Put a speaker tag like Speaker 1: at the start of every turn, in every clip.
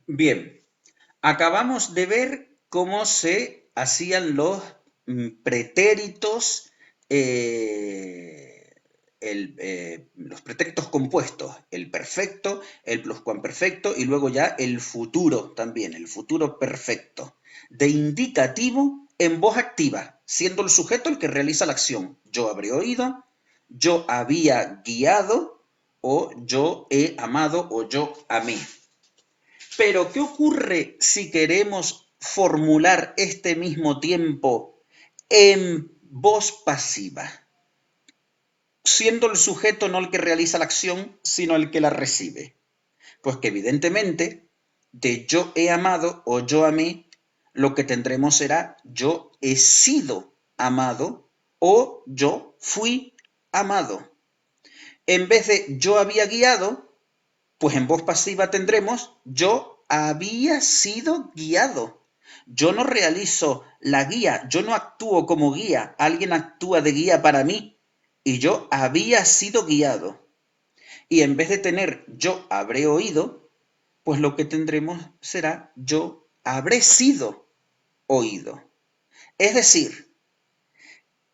Speaker 1: Bien, acabamos de ver cómo se hacían los pretéritos, los pretéritos compuestos, el perfecto, el pluscuamperfecto y luego ya el futuro también, el futuro perfecto, de indicativo en voz activa, siendo el sujeto el que realiza la acción. Yo habré oído, yo había guiado, o yo he amado, o yo amé. Pero, ¿qué ocurre si queremos formular este mismo tiempo en voz pasiva? Siendo el sujeto no el que realiza la acción, sino el que la recibe. Pues que evidentemente, de yo he amado o yo amé, lo que tendremos será yo he sido amado o yo fui amado. En vez de yo había guiado, pues en voz pasiva tendremos yo había sido guiado. Yo no realizo la guía, yo no actúo como guía, alguien actúa de guía para mí y yo había sido guiado. Y en vez de tener yo habré oído, pues lo que tendremos será yo habré sido oído. Es decir,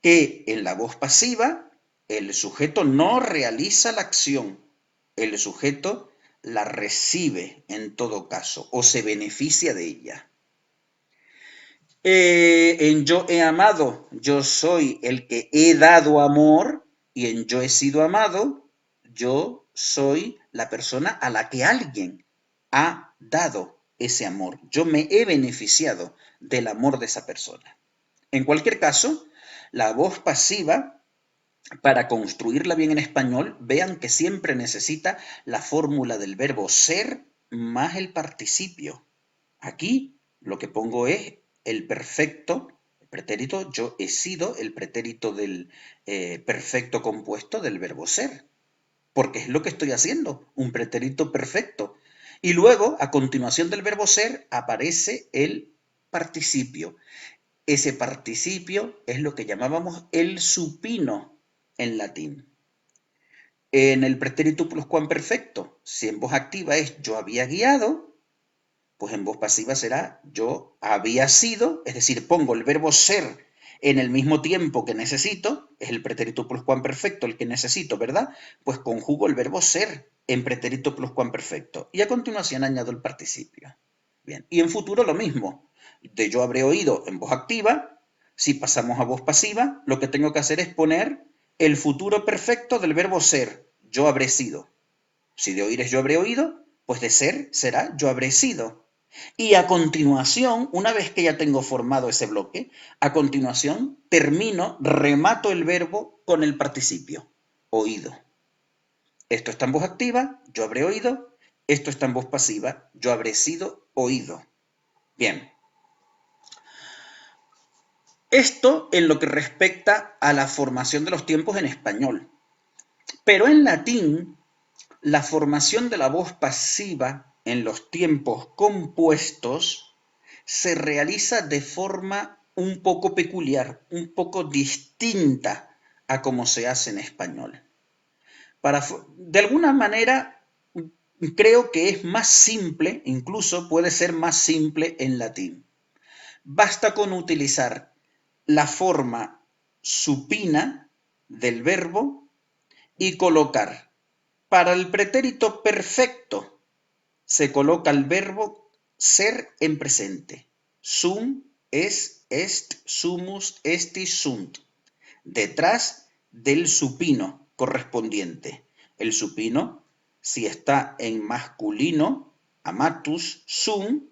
Speaker 1: que en la voz pasiva el sujeto no realiza la acción, el sujeto la recibe en todo caso o se beneficia de ella. En yo he amado, yo soy el que he dado amor, y en yo he sido amado, yo soy la persona a la que alguien ha dado ese amor. Yo me he beneficiado del amor de esa persona. En cualquier caso, la voz pasiva, para construirla bien en español, vean que siempre necesita la fórmula del verbo ser más el participio. Aquí lo que pongo es el perfecto, el pretérito yo he sido, el pretérito del perfecto compuesto del verbo ser, porque es lo que estoy haciendo, un pretérito perfecto. Y luego, a continuación del verbo ser, aparece el participio. Ese participio es lo que llamábamos el supino en latín. En el pretérito pluscuamperfecto, si en voz activa es yo había guiado, pues en voz pasiva será yo había sido, es decir, pongo el verbo ser en el mismo tiempo que necesito, es el pretérito pluscuamperfecto el que necesito, ¿verdad? Pues conjugo el verbo ser en pretérito pluscuamperfecto y a continuación añado el participio. Bien, y en futuro lo mismo, de yo habré oído en voz activa, si pasamos a voz pasiva, lo que tengo que hacer es poner el futuro perfecto del verbo ser, yo habré sido. Si de oír es yo habré oído, pues de ser será yo habré sido. Y a continuación, una vez que ya tengo formado ese bloque, a continuación termino, remato el verbo con el participio, oído. Esto está en voz activa, yo habré oído. Esto está en voz pasiva, yo habré sido oído. Bien. Esto en lo que respecta a la formación de los tiempos en español. Pero en latín, la formación de la voz pasiva en los tiempos compuestos se realiza de forma un poco peculiar, un poco distinta a como se hace en español. De alguna manera, creo que es más simple, incluso puede ser más simple en latín. Basta con utilizar la forma supina del verbo y colocar para el pretérito perfecto se coloca el verbo ser en presente. Sum, es, est, sumus, estis, sunt. Detrás del supino correspondiente. El supino, si está en masculino, amatus, sum,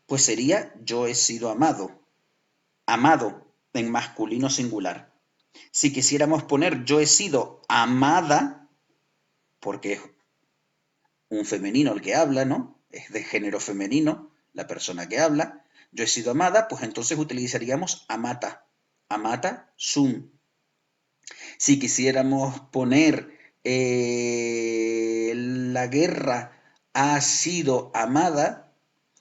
Speaker 1: pues sería yo he sido amado. Amado en masculino singular. Si quisiéramos poner yo he sido amada, porque es un femenino el que habla, ¿no? Es de género femenino la persona que habla. Yo he sido amada, pues entonces utilizaríamos amata. Amata sum. Si quisiéramos poner la guerra ha sido amada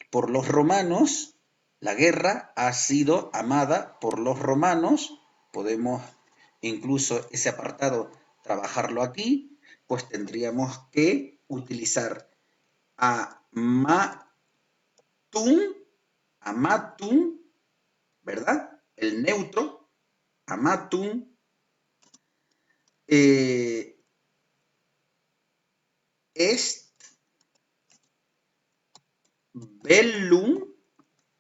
Speaker 1: por los romanos, la guerra ha sido amada por los romanos, podemos incluso ese apartado trabajarlo aquí, pues tendríamos que utilizar amata amatum, ¿verdad? El neutro, amatum, est, bellum,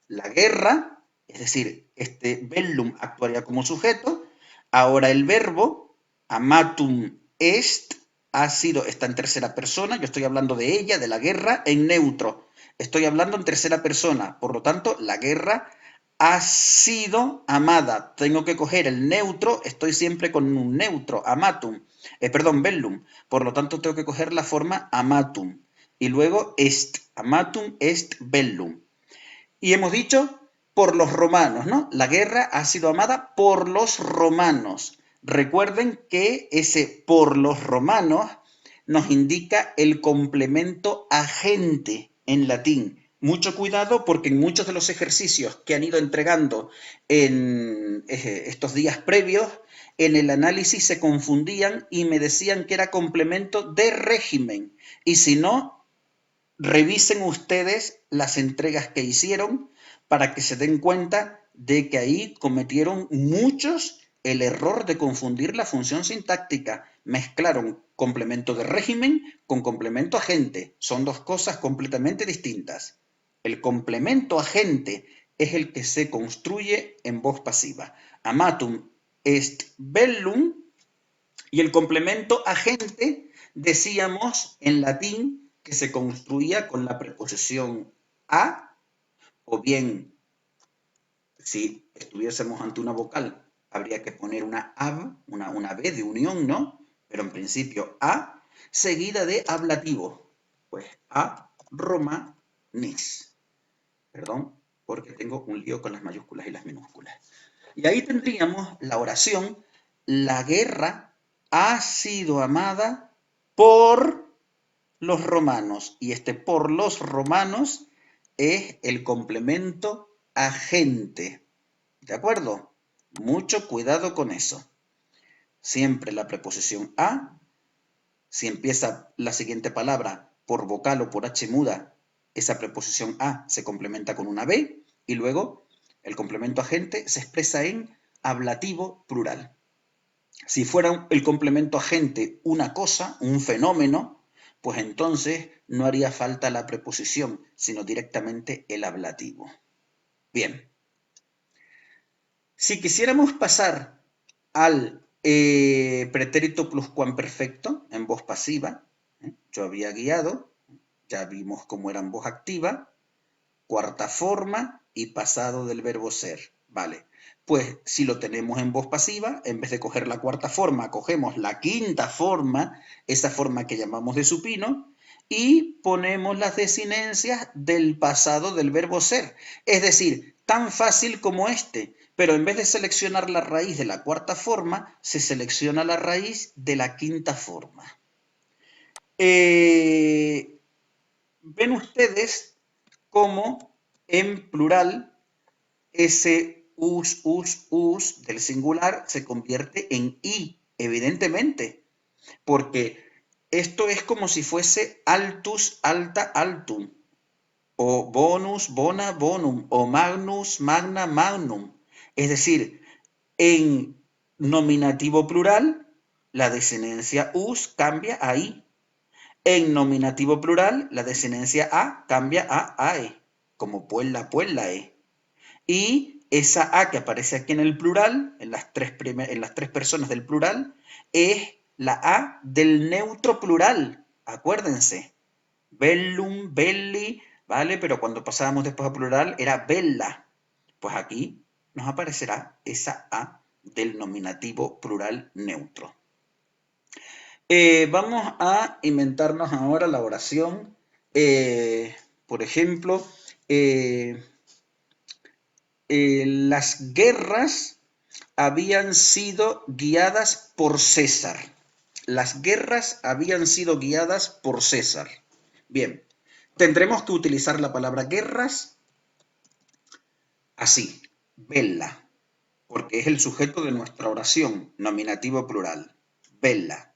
Speaker 1: la guerra, es decir, este bellum actuaría como sujeto. Ahora el verbo amatum est está en tercera persona, yo estoy hablando de ella, de la guerra, en neutro. Estoy hablando en tercera persona, por lo tanto, la guerra ha sido amada. Tengo que coger el neutro, estoy siempre con un neutro, amatum, perdón, bellum. Por lo tanto, tengo que coger la forma amatum. Y luego est, amatum est bellum. Y hemos dicho por los romanos, ¿no? La guerra ha sido amada por los romanos. Recuerden que ese por los romanos nos indica el complemento agente en latín. Mucho cuidado porque en muchos de los ejercicios que han ido entregando en estos días previos, en el análisis se confundían y me decían que era complemento de régimen. Y si no, revisen ustedes las entregas que hicieron para que se den cuenta de que ahí cometieron muchos el error de confundir la función sintáctica. Mezclaron complemento de régimen con complemento agente. Son dos cosas completamente distintas. El complemento agente es el que se construye en voz pasiva. Amatum est bellum, y el complemento agente decíamos en latín que se construía con la preposición a, o bien, si estuviésemos ante una vocal, habría que poner una ab, una b de unión, ¿no? Pero en principio a, seguida de ablativo. Pues a romanis. Perdón, porque tengo un lío con las mayúsculas y las minúsculas. Y ahí tendríamos la oración: la guerra ha sido amada por los romanos. Y este por los romanos es el complemento agente. ¿De acuerdo? Mucho cuidado con eso. Siempre la preposición a, si empieza la siguiente palabra por vocal o por h muda, esa preposición a se complementa con una b, y luego el complemento agente se expresa en ablativo plural. Si fuera el complemento agente una cosa, un fenómeno, pues entonces no haría falta la preposición, sino directamente el ablativo. Bien. Si quisiéramos pasar al pretérito pluscuamperfecto en voz pasiva, yo había guiado, ya vimos cómo era en voz activa, cuarta forma y pasado del verbo ser. Vale, pues si lo tenemos en voz pasiva, en vez de coger la cuarta forma, cogemos la quinta forma, esa forma que llamamos de supino, y ponemos las desinencias del pasado del verbo ser. Es decir, tan fácil como este, pero en vez de seleccionar la raíz de la cuarta forma, se selecciona la raíz de la quinta forma. Ven ustedes cómo en plural ese us del singular se convierte en i, evidentemente, porque esto es como si fuese altus, alta, altum, o bonus, bona, bonum, o magnus, magna, magnum. Es decir, en nominativo plural, la desinencia us cambia a i. En nominativo plural, la desinencia a cambia a ae, como puella, puellae. Y esa a que aparece aquí en el plural, en las tres personas del plural, es la a del neutro plural. Acuérdense. Bellum, belli, ¿vale? Pero cuando pasábamos después a plural era bella. Pues aquí nos aparecerá esa a del nominativo plural neutro. Vamos a inventarnos ahora la oración. Por ejemplo, las guerras habían sido guiadas por César. Las guerras habían sido guiadas por César. Bien, tendremos que utilizar la palabra guerras así, bella, porque es el sujeto de nuestra oración, nominativo plural, bella.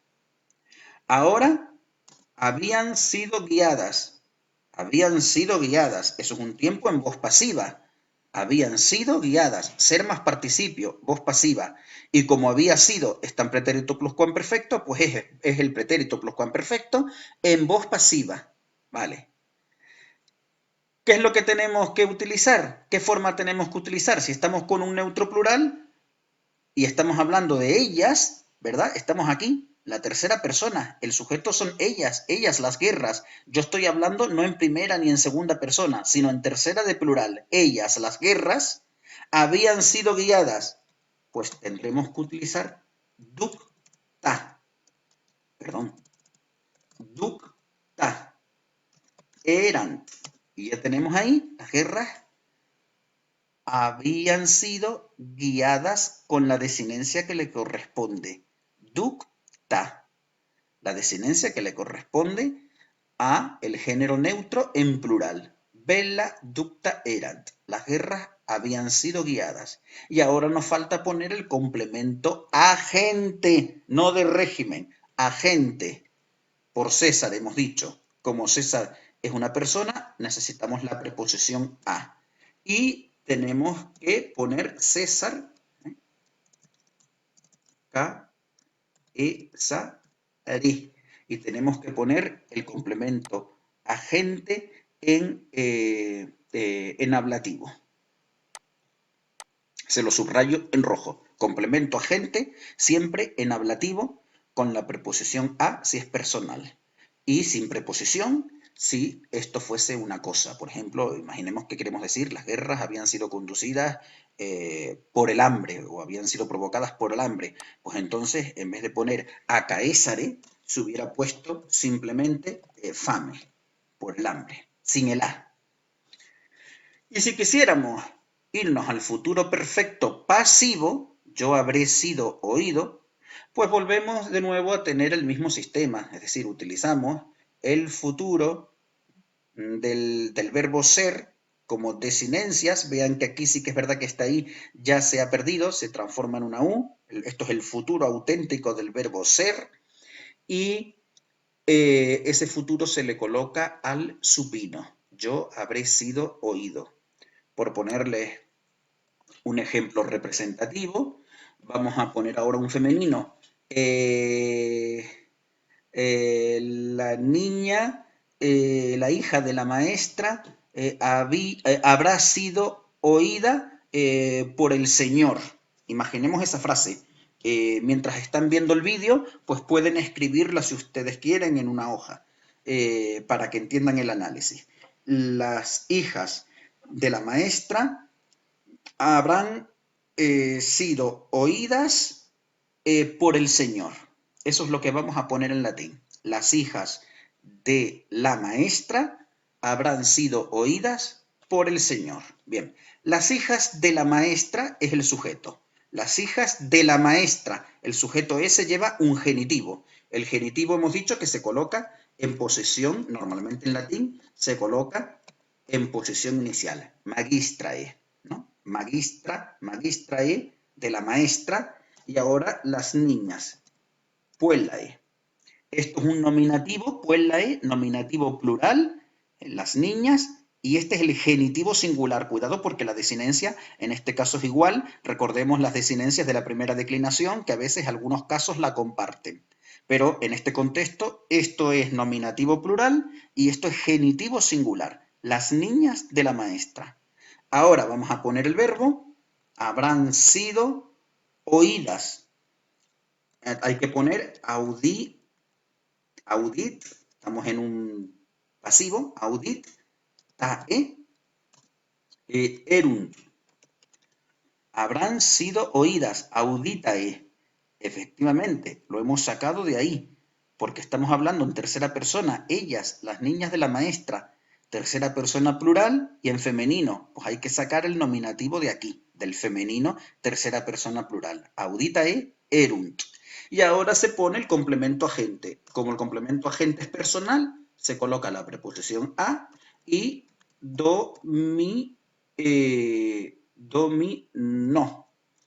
Speaker 1: Ahora habían sido guiadas. Habían sido guiadas. Eso es un tiempo en voz pasiva. Habían sido guiadas. Ser más participio, voz pasiva. Y como había sido está en pretérito pluscuamperfecto, pues es el pretérito pluscuamperfecto en voz pasiva. ¿Vale? ¿Qué es lo que tenemos que utilizar? ¿Qué forma tenemos que utilizar? Si estamos con un neutro plural y estamos hablando de ellas, ¿verdad? Estamos aquí, la tercera persona, el sujeto son ellas las guerras. Yo estoy hablando no en primera ni en segunda persona, sino en tercera de plural. Ellas, las guerras, habían sido guiadas. Pues tendremos que utilizar ducta, perdón, ducta, eran. Y ya tenemos ahí las guerras habían sido guiadas con la desinencia que le corresponde. Ducta, la desinencia que le corresponde a el género neutro en plural. Bella ducta erant. Las guerras habían sido guiadas. Y ahora nos falta poner el complemento agente, no de régimen, agente. Por César hemos dicho, como César es una persona, necesitamos la preposición a. Y tenemos que poner César, K, E, sa, ri. Y tenemos que poner el complemento agente en ablativo. Se lo subrayo en rojo. Complemento agente siempre en ablativo con la preposición a si es personal. Y sin preposición si esto fuese una cosa. Por ejemplo, imaginemos que queremos decir las guerras habían sido conducidas por el hambre o habían sido provocadas por el hambre. Pues entonces, en vez de poner a caesare, se hubiera puesto simplemente fame, por el hambre, sin el a. Y si quisiéramos irnos al futuro perfecto pasivo, yo habré sido oído, pues volvemos de nuevo a tener el mismo sistema, es decir, utilizamos el futuro del verbo ser como desinencias. Vean que aquí sí que es verdad que está ahí, ya se ha perdido, se transforma en una U. Esto es el futuro auténtico del verbo ser. Y ese futuro se le coloca al supino. Yo habré sido oído. Por ponerles un ejemplo representativo, vamos a poner ahora un femenino. La niña, la hija de la maestra, habrá sido oída por el Señor. Imaginemos esa frase. Mientras están viendo el vídeo, pues pueden escribirla si ustedes quieren en una hoja, para que entiendan el análisis. Las hijas de la maestra habrán sido oídas por el Señor. Eso es lo que vamos a poner en latín. Las hijas de la maestra habrán sido oídas por el Señor. Bien, las hijas de la maestra es el sujeto. Las hijas de la maestra, el sujeto ese lleva un genitivo. El genitivo hemos dicho que se coloca en posesión, normalmente en latín, se coloca en posesión inicial. Magistrae, ¿no? Magistrae de la maestra. Y ahora las niñas, puellae. Esto es un nominativo, puellae, nominativo plural, las niñas, y este es el genitivo singular. Cuidado porque la desinencia en este caso es igual. Recordemos las desinencias de la primera declinación, que a veces algunos casos la comparten. Pero en este contexto, esto es nominativo plural y esto es genitivo singular. Las niñas de la maestra. Ahora vamos a poner el verbo. Habrán sido oídas. Hay que poner audit, estamos en un pasivo, audit, tae, erunt. Habrán sido oídas, auditae. Efectivamente, lo hemos sacado de ahí, porque estamos hablando en tercera persona, ellas, las niñas de la maestra, tercera persona plural y en femenino. Pues hay que sacar el nominativo de aquí, del femenino, tercera persona plural. Auditae, erunt. Y ahora se pone el complemento agente. Como el complemento agente es personal, se coloca la preposición a y do, mi, no.